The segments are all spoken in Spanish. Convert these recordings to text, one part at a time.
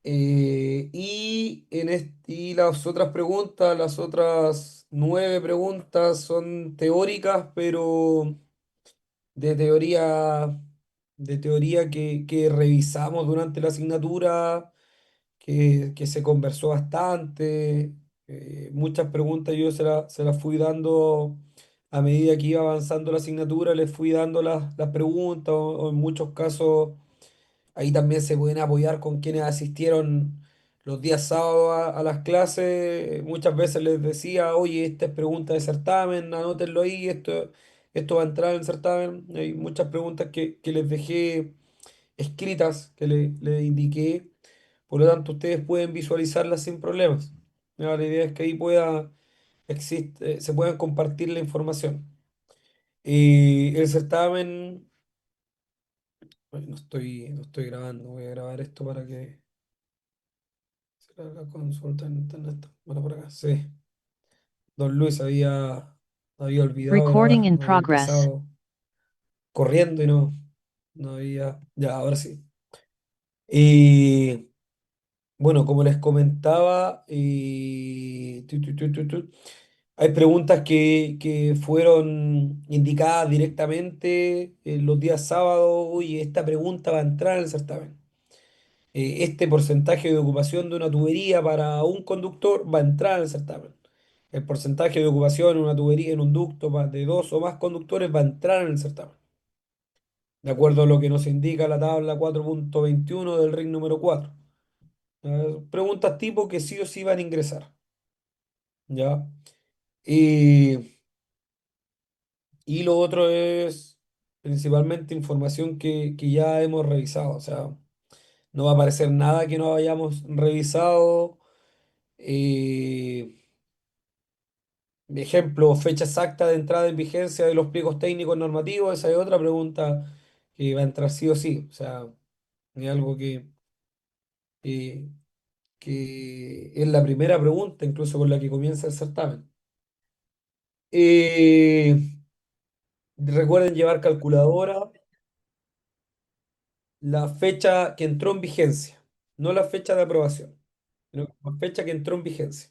Y las otras preguntas, las otras 9 preguntas son teóricas, pero de teoría, de teoría que revisamos durante la asignatura, que se conversó bastante. Muchas preguntas yo se las fui dando a medida que iba avanzando la asignatura, les fui dando las preguntas, o en muchos casos ahí también se pueden apoyar con quienes asistieron los días sábados a las clases. Muchas veces les decía, oye, esta es pregunta de certamen, anótenlo ahí, esto va a entrar en el certamen. Hay muchas preguntas que les dejé escritas, que le indiqué. Por lo tanto, ustedes pueden visualizarlas sin problemas. Ya, la idea es que ahí se puedan compartir la información. Y el certamen, ay, no estoy grabando, voy a grabar esto para que será la consulta en internet. Bueno, por acá, sí. Don Luis había olvidado Recording grabar, in había progress. empezado corriendo y no había. Ya, ahora sí. Y bueno, como les comentaba, hay preguntas que fueron indicadas directamente en los días sábados y esta pregunta va a entrar en el certamen. Este porcentaje de ocupación de una tubería para un conductor va a entrar en el certamen. El porcentaje de ocupación en una tubería, en un ducto de dos o más conductores va a entrar en el certamen, de acuerdo a lo que nos indica la tabla 4.21 del RIC número 4. Preguntas tipo que sí o sí van a ingresar. ¿Ya? Y, y lo otro es principalmente información que ya hemos revisado. O sea, no va a aparecer nada que no hayamos revisado. Eh, Ejemplo, fecha exacta de entrada en vigencia de los pliegos técnicos normativos. Esa es otra pregunta que va a entrar sí o sí. O sea, es algo eh, que es la primera pregunta, incluso con la que comienza el certamen. Eh, Recuerden llevar calculadora, la fecha que entró en vigencia, no la fecha de aprobación, sino la fecha que entró en vigencia.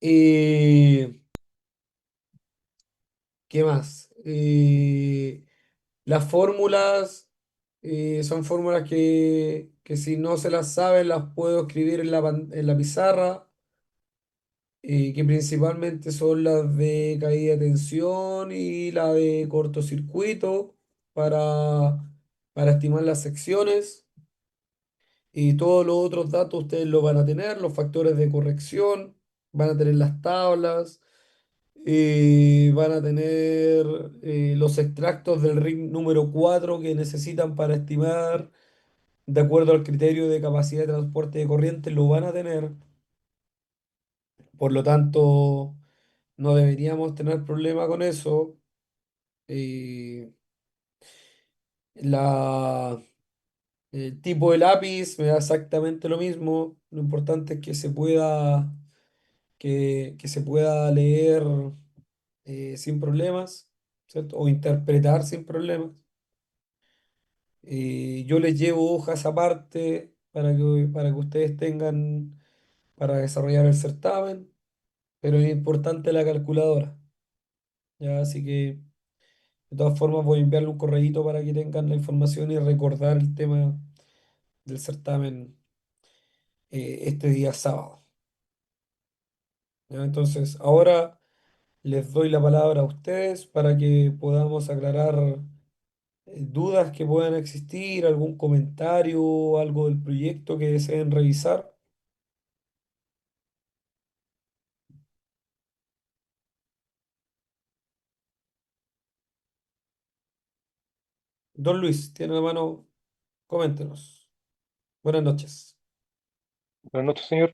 Eh, ¿Qué más? Las fórmulas son fórmulas que si no se las saben las puedo escribir en la pizarra, que principalmente son las de caída de tensión y la de cortocircuito para, para estimar las secciones. Y todos los otros datos ustedes los van a tener, los factores de corrección, van a tener las tablas, van a tener los extractos del RIC número 4 que necesitan para estimar de acuerdo al criterio de capacidad de transporte de corriente, lo van a tener. Por lo tanto, no deberíamos tener problema con eso. Eh, la, el tipo de lápiz me da exactamente lo mismo. Lo importante es que que se pueda leer sin problemas, ¿cierto? O interpretar sin problemas. Yo les llevo hojas aparte para que ustedes tengan para desarrollar el certamen, pero es importante la calculadora, ¿ya? Así que de todas formas voy a enviarle un correíto para que tengan la información y recordar el tema del certamen este día sábado, ¿ya? Entonces, ahora les doy la palabra a ustedes para que podamos aclarar dudas que puedan existir, algún comentario, algo del proyecto que deseen revisar. Don Luis, tiene la mano, coméntenos. Buenas noches. Buenas noches, señor.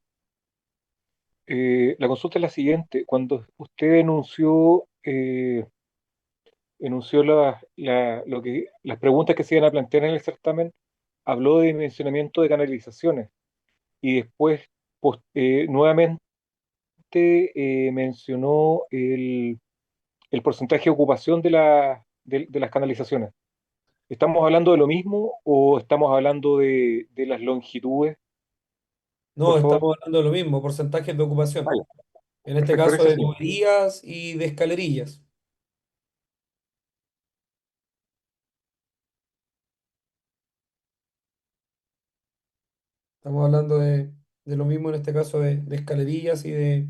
La consulta es la siguiente. Cuando usted enunció las preguntas que se iban a plantear en el certamen, habló de dimensionamiento de canalizaciones y después nuevamente mencionó el porcentaje de ocupación de las canalizaciones. ¿Estamos hablando de lo mismo o estamos hablando de las longitudes, por No, favor? estamos hablando de lo mismo, porcentajes de ocupación. Vaya, En este perfecto, caso gracias, de señor. tuberías y de escalerillas. Estamos hablando de lo mismo en este caso de escalerillas y de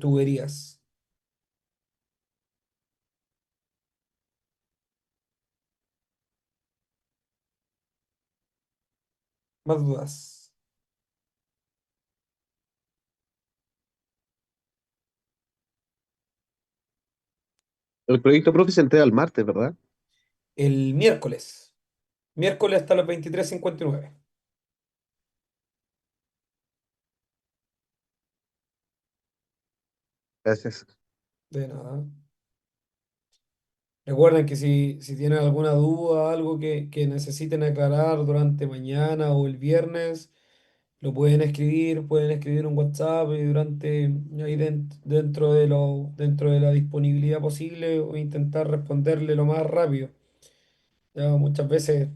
tuberías. Más dudas. El proyecto Profi se entrega el martes, ¿verdad? El miércoles. Miércoles hasta las 23:59. Gracias. De nada. Recuerden que si tienen alguna duda, algo que necesiten aclarar durante mañana o el viernes, lo pueden escribir un WhatsApp y durante ahí dentro de la disponibilidad posible o intentar responderle lo más rápido. Ya muchas veces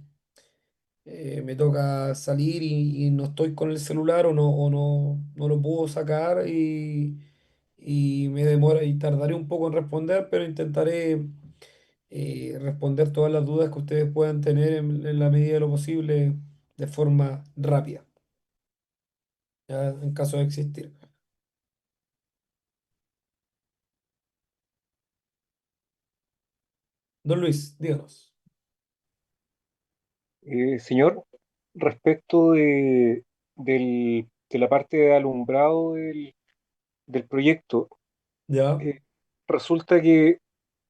me toca salir y no estoy con el celular no lo puedo sacar y me demora y tardaré un poco en responder, pero intentaré responder todas las dudas que ustedes puedan tener en la medida de lo posible de forma rápida, ya, en caso de existir. Don Luis, díganos. Señor, respecto de la parte de alumbrado del proyecto, ¿Ya? eh, resulta que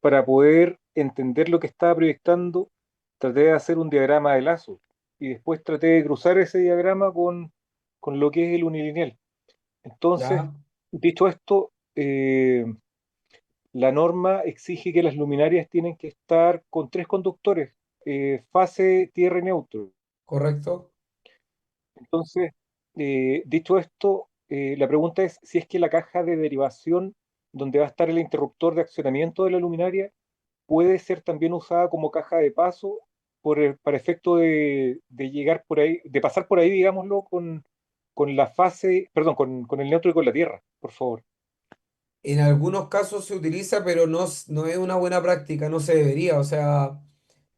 para poder entender lo que estaba proyectando, traté de hacer un diagrama de lazo y después traté de cruzar ese diagrama con lo que es el unilineal. Entonces, ¿Ya? dicho esto, la norma exige que las luminarias tienen que estar con tres conductores, fase, tierra y neutro. ¿Correcto? Entonces, dicho esto, la pregunta es si es que la caja de derivación donde va a estar el interruptor de accionamiento de la luminaria puede ser también usada como caja de paso para efecto de llegar por ahí, de pasar por ahí, digámoslo, con la fase, perdón, con el neutro y con la tierra, por favor. En algunos casos se utiliza, pero no es una buena práctica, no se debería. O sea,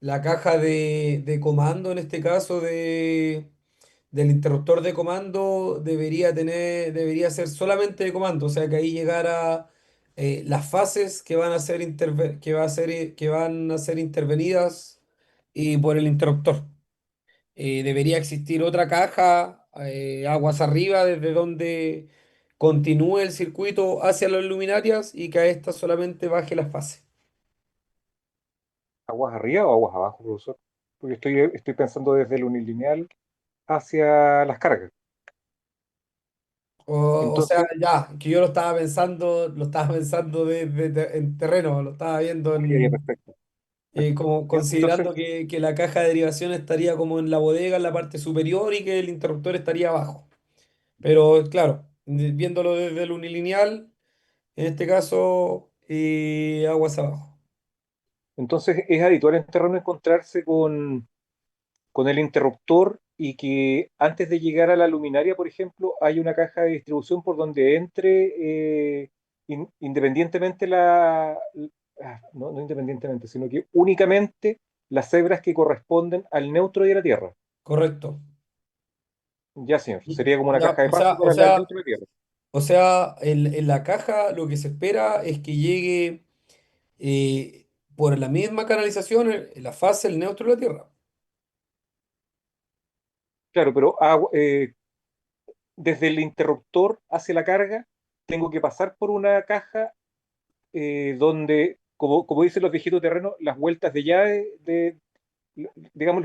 la caja de comando, en este caso del interruptor de comando, debería ser solamente de comando. O sea, que ahí llegara las fases que van a ser, que van a ser intervenidas y por el interruptor. Debería existir otra caja, aguas arriba, desde donde continúe el circuito hacia las luminarias y que a esta solamente baje la fase. ¿Aguas arriba o aguas abajo, profesor? Porque estoy pensando desde el unilineal hacia las cargas. O sea, Entonces, ya, que yo lo estaba pensando en terreno, lo estaba viendo ya, perfecto. como Ya, entonces, considerando que la caja de derivación estaría como en la bodega, en la parte superior y que el interruptor estaría abajo. Pero claro, viéndolo desde el unilineal, en este caso, aguas abajo. entonces es habitual en terreno encontrarse con el interruptor y que antes de llegar a la luminaria, por ejemplo, hay una caja de distribución por donde entre independientemente no independientemente, sino que únicamente las cebras que corresponden al neutro y a la tierra. Correcto. Ya, señor, sería como una Ya, caja de paso para el neutro y la tierra. o sea, en la caja lo que se espera es que llegue eh, por la misma canalización la fase, el neutro y la tierra. Claro, pero desde el interruptor hacia la carga, tengo que pasar por una caja donde, como dicen los viejitos terrenos, las vueltas de llave digamos,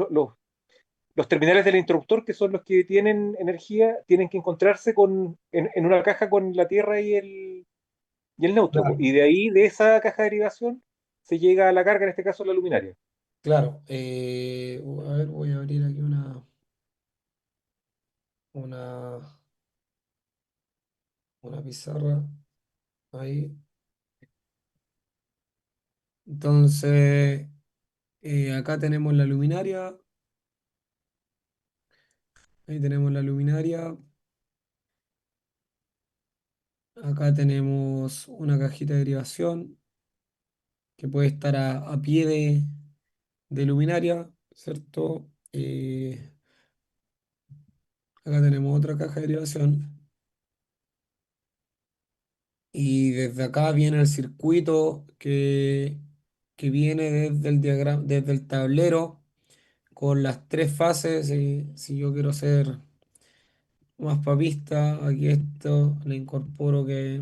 los terminales del interruptor, que son los que tienen energía, tienen que encontrarse en una caja con la tierra y el neutro, po. Claro. Y de ahí, de esa caja de derivación, se llega a la carga, en este caso la luminaria. Claro. A ver, voy a abrir aquí una, una pizarra. Ahí. Entonces, Acá tenemos la luminaria, ahí tenemos la luminaria, acá tenemos una cajita de derivación que puede estar a pie de luminaria, ¿cierto? Acá tenemos otra caja de derivación y desde acá viene el circuito que viene desde el diagrama, desde el tablero con las tres fases. Si yo quiero ser más papista, aquí esto le incorporo que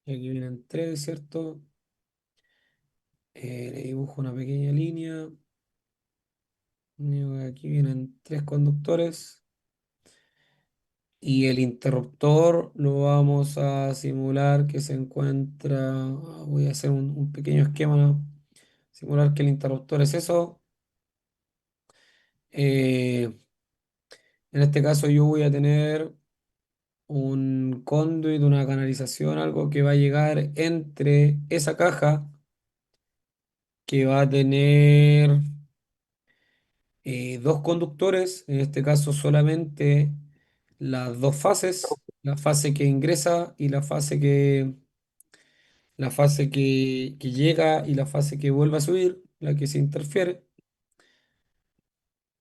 aquí vienen tres, ¿cierto? Le dibujo una pequeña línea. Digo que aquí vienen tres conductores. Y el interruptor lo vamos a simular que se encuentra. Voy a hacer un pequeño esquema, ¿no? Simular que el interruptor es eso. Eh, en este caso yo voy a tener un conduit, una canalización, algo que va a llegar entre esa caja que va a tener dos conductores, en este caso solamente las dos fases, la fase que ingresa y la fase que llega y la fase que vuelve a subir, la que se interfiere,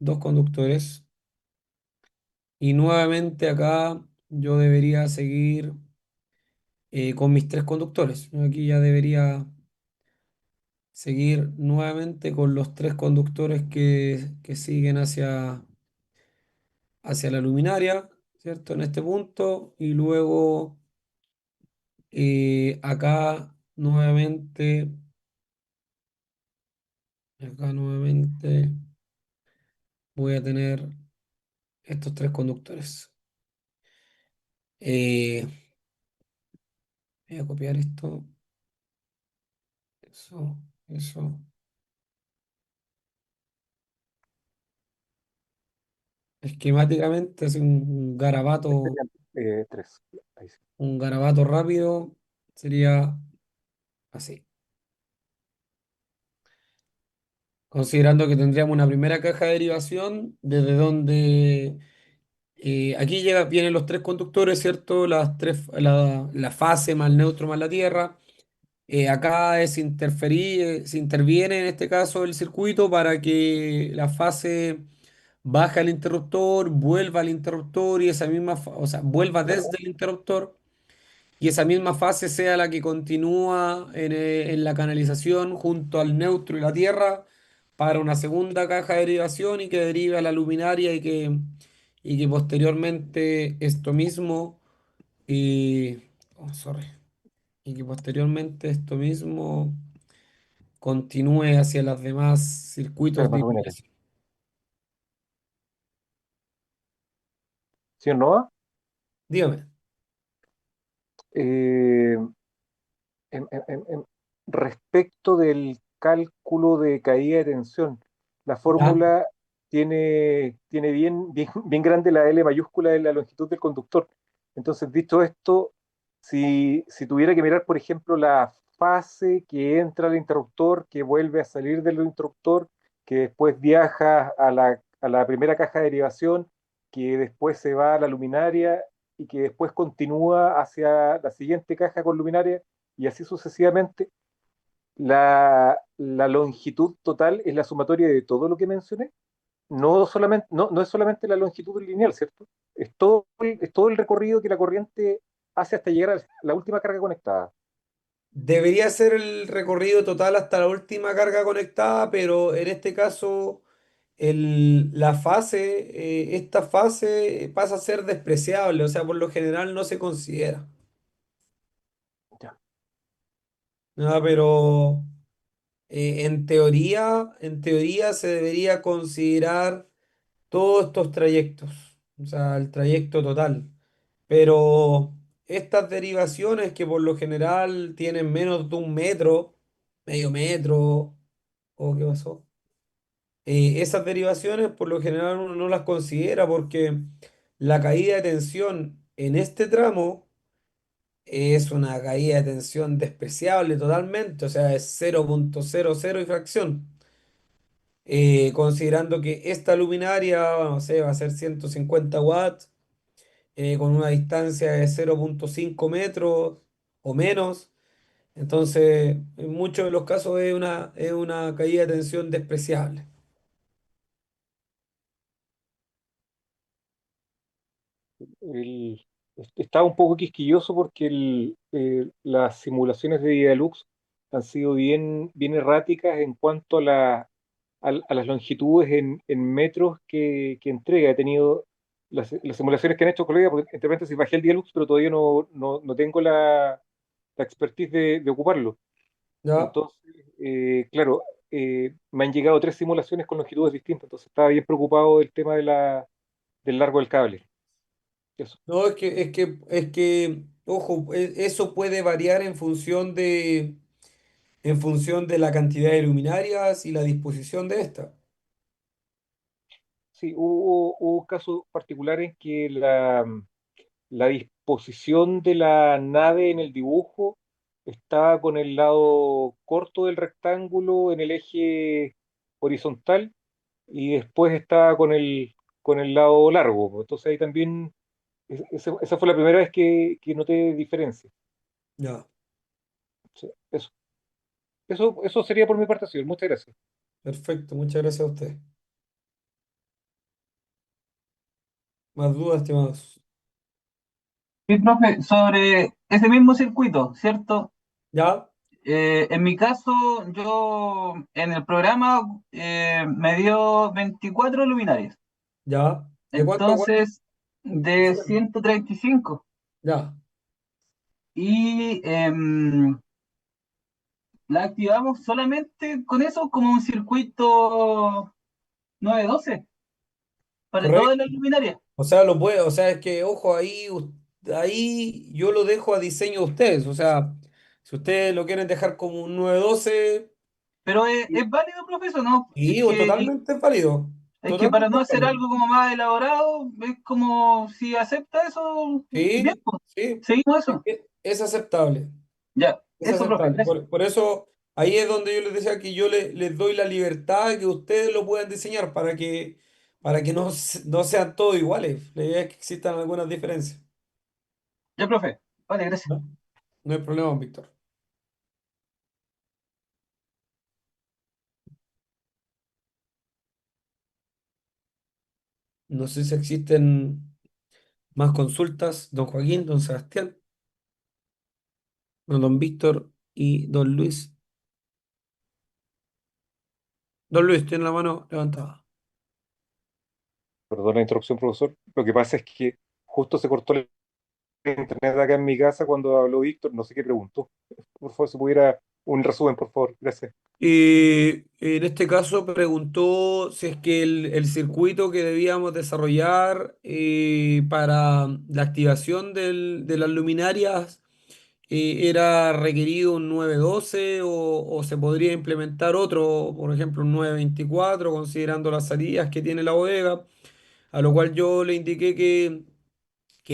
dos conductores. Y nuevamente acá yo debería seguir con mis tres conductores. Aquí ya debería seguir nuevamente con los tres conductores que siguen hacia la luminaria, ¿cierto? En este punto. Y luego acá nuevamente voy a tener estos tres conductores. Eh, Voy a copiar esto, eso. Esquemáticamente, así Serían tres. Ahí sí. un garabato rápido sería así. Considerando que tendríamos una primera caja de derivación, desde donde aquí vienen los tres conductores, ¿cierto? La fase más el neutro más la tierra. Acá se interviene en este caso el circuito para que la fase baje al interruptor, vuelva al interruptor y esa misma, o sea, vuelva desde el interruptor y esa misma fase sea la que continúa en la canalización junto al neutro y la tierra para una segunda caja de derivación y que derive a la luminaria y que posteriormente esto mismo, y, oh, sorry, y que posteriormente esto mismo continúe hacia los demás circuitos Claro, de más luminaria. iluminación. ¿Sí o no? Dígame. Eh, Respecto del cálculo de caída de tensión, la ¿Ya? fórmula tiene bien grande la L mayúscula de la longitud del conductor. Entonces, dicho esto, si tuviera que mirar, por ejemplo, la fase que entra al interruptor, que vuelve a salir del interruptor, que después viaja a la primera caja de derivación, que después se va a la luminaria y que después continúa hacia la siguiente caja con luminaria, y así sucesivamente, la longitud total es la sumatoria de todo lo que mencioné. No es solamente la longitud lineal, ¿cierto? Es todo el recorrido que la corriente hace hasta llegar a la última carga conectada. Debería ser el recorrido total hasta la última carga conectada, pero en este caso esta fase pasa a ser despreciable, o sea, por lo general no se considera. Ya. Pero en teoría se debería considerar todos estos trayectos, o sea, el trayecto total. Pero estas derivaciones que por lo general tienen menos de un metro, medio metro, ¿o qué pasó? Esas derivaciones por lo general uno no las considera porque la caída de tensión en este tramo es una caída de tensión despreciable totalmente, o sea, es 0,00 y fracción. considerando que esta luminaria, no sé, va a ser 150 watts, con una distancia de 0,5 metros o menos. Entonces, en muchos de los casos es una caída de tensión despreciable. El- Estaba un poco quisquilloso porque las simulaciones de Dialux han sido bien erráticas en cuanto a las longitudes en metros que entrega. He tenido las simulaciones que han hecho colegas, porque entre paréntesis bajé el Dialux, pero todavía no tengo la expertise de ocuparlo. ¿Ya? Entonces, claro, me han llegado tres simulaciones con longitudes distintas, entonces estaba bien preocupado del tema del largo del cable. Eso. No, ojo, eso puede variar en función de la cantidad de luminarias y la disposición de esta. Sí, hubo casos particulares en que la disposición de la nave en el dibujo estaba con el lado corto del rectángulo en el eje horizontal y después estaba con el lado largo, pues. Entonces ahí también, esa fue la primera vez que noté diferencia. Ya, Sí, eso sería por mi parte, señor. Muchas gracias. perfecto, muchas gracias a usted. Más dudas, estimados. Sí, profe, sobre ese mismo circuito, ¿cierto? ¿Ya? En mi caso, yo en el programa me dio 24 luminarias, ¿Ya? ¿De cuánto a cuánto? entonces de 135. Ya, Y la activamos solamente con eso como un circuito 912 para todas las correcto. luminarias. O sea, o sea, es que, ojo, ahí yo lo dejo a diseño de ustedes. O sea, si ustedes lo quieren dejar como un 912, Pero es válido, profesor, ¿no? sí, o totalmente es válido. Es que para Totalmente no es hacer válido. algo como más elaborado, es como si acepta eso, bien, Sí, pues, sí, seguimos eso. es aceptable. Ya, Es eso, profe, aceptable. gracias. Por eso, ahí es donde yo les decía que les doy la libertad de que ustedes lo puedan diseñar para que no sean todos iguales. La idea es que existan algunas diferencias. Ya, profe. Vale, gracias. ¿No? No hay problema, Víctor. No sé si existen más consultas, don Joaquín, don Sebastián, no, don Víctor y don Luis. Don Luis, tiene la mano levantada. Perdón la interrupción, profesor. Lo que pasa es que justo se cortó el internet acá en mi casa cuando habló Víctor. No sé qué preguntó. Por favor, si pudiera un resumen, por favor. Gracias. En este caso preguntó si es que el circuito que debíamos desarrollar para la activación de las luminarias era requerido un 912 o se podría implementar otro, por ejemplo un 924, considerando las salidas que tiene la bodega, a lo cual yo le indiqué que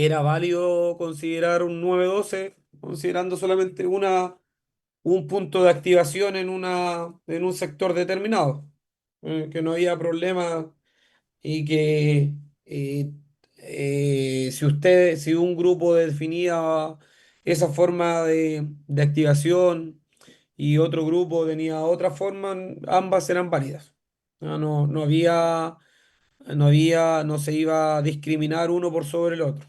era válido considerar un 912, considerando solamente un punto de activación en un sector determinado, que no había problema y que eh, si un grupo definía esa forma de activación y otro grupo tenía otra forma, ambas eran válidas. No se iba a discriminar uno por sobre el otro.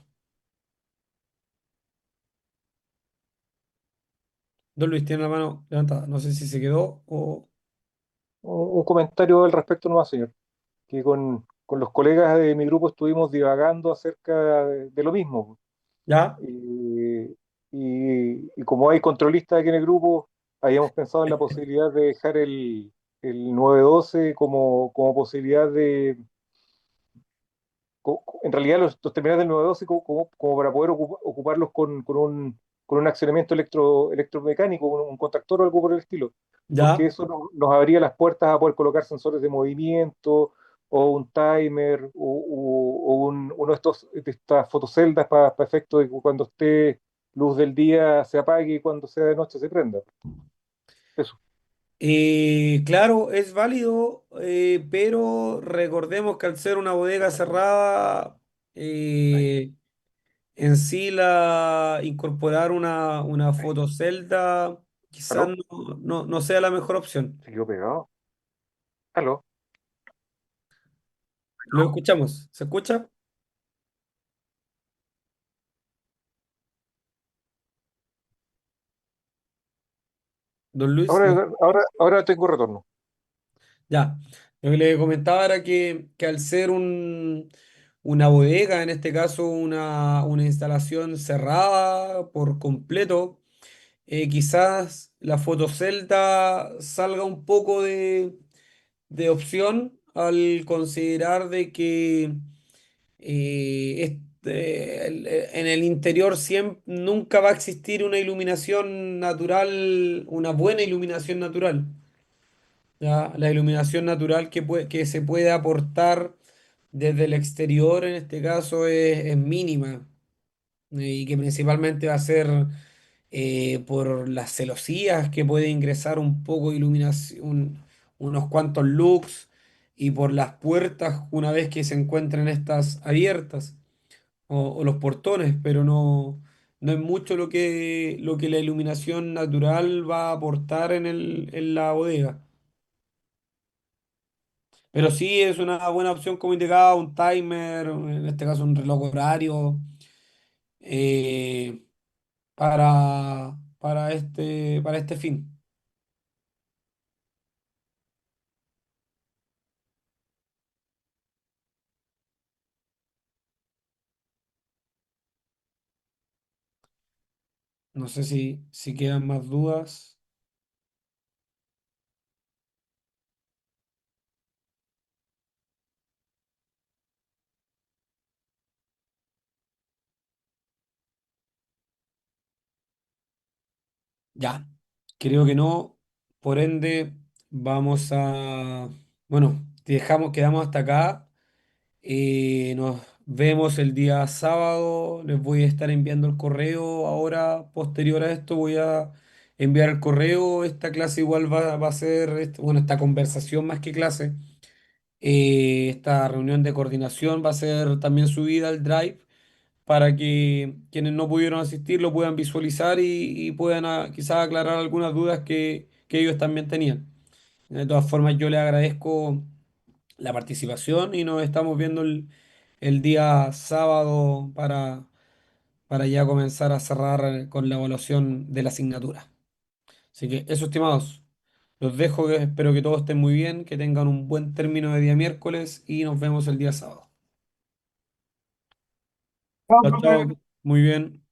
Don Luis tiene la mano levantada. No sé si se quedó o Un comentario al respecto nomás, señor. Que con los colegas de mi grupo estuvimos divagando acerca de lo mismo. ya. Y como hay controlistas aquí en el grupo, habíamos pensado en la posibilidad de dejar el 912 como posibilidad en realidad los terminales del 912 como para poder ocuparlos con un accionamiento electromecánico, un contactor o algo por el estilo, porque Ya. eso nos abría las puertas a poder colocar sensores de movimiento o un timer uno de estas fotoceldas para efecto de que cuando esté luz del día se apague y cuando sea de noche se prenda. Eso. Claro, es válido, pero recordemos que al ser una bodega cerrada, eh, en sí incorporar una Ay, fotocelda quizás ¿aló? no sea la mejor opción. ¿Se quedó pegado? ¿Aló? Lo escuchamos. ¿Se escucha? Don Luis, ¿no? Ahora tengo retorno. Ya. Lo que le comentaba era que al ser una bodega, en este caso una instalación cerrada por completo, quizás la fotocelda salga un poco de opción al considerar de que en el interior nunca va a existir una iluminación natural, una buena iluminación natural. ¿Ya? La iluminación natural que se puede aportar desde el exterior en este caso es mínima, y que principalmente va a ser por las celosías que puede ingresar un poco de iluminación, unos cuantos lux, y por las puertas una vez que se encuentren estas abiertas, o los portones, pero no es mucho lo que la iluminación natural va a aportar en la bodega. Pero sí es una buena opción, como indicaba, un timer, en este caso un reloj horario, eh, para este fin. No sé si quedan más dudas. Ya, creo que no. Por ende, bueno, quedamos hasta acá. Nos vemos el día sábado. Les voy a estar enviando el correo ahora, posterior a esto, voy a enviar el correo. Esta clase igual va a ser, bueno, esta conversación más que clase. Esta reunión de coordinación va a ser también subida al Drive para que quienes no pudieron asistir lo puedan visualizar y puedan quizás aclarar algunas dudas que ellos también tenían. De todas formas, yo les agradezco la participación y nos estamos viendo el día sábado para ya comenzar a cerrar con la evaluación de la asignatura. Así que eso, estimados, los dejo, espero que todos estén muy bien, que tengan un buen término de día miércoles y nos vemos el día sábado. Chao, Chao, profe. chao, muy bien.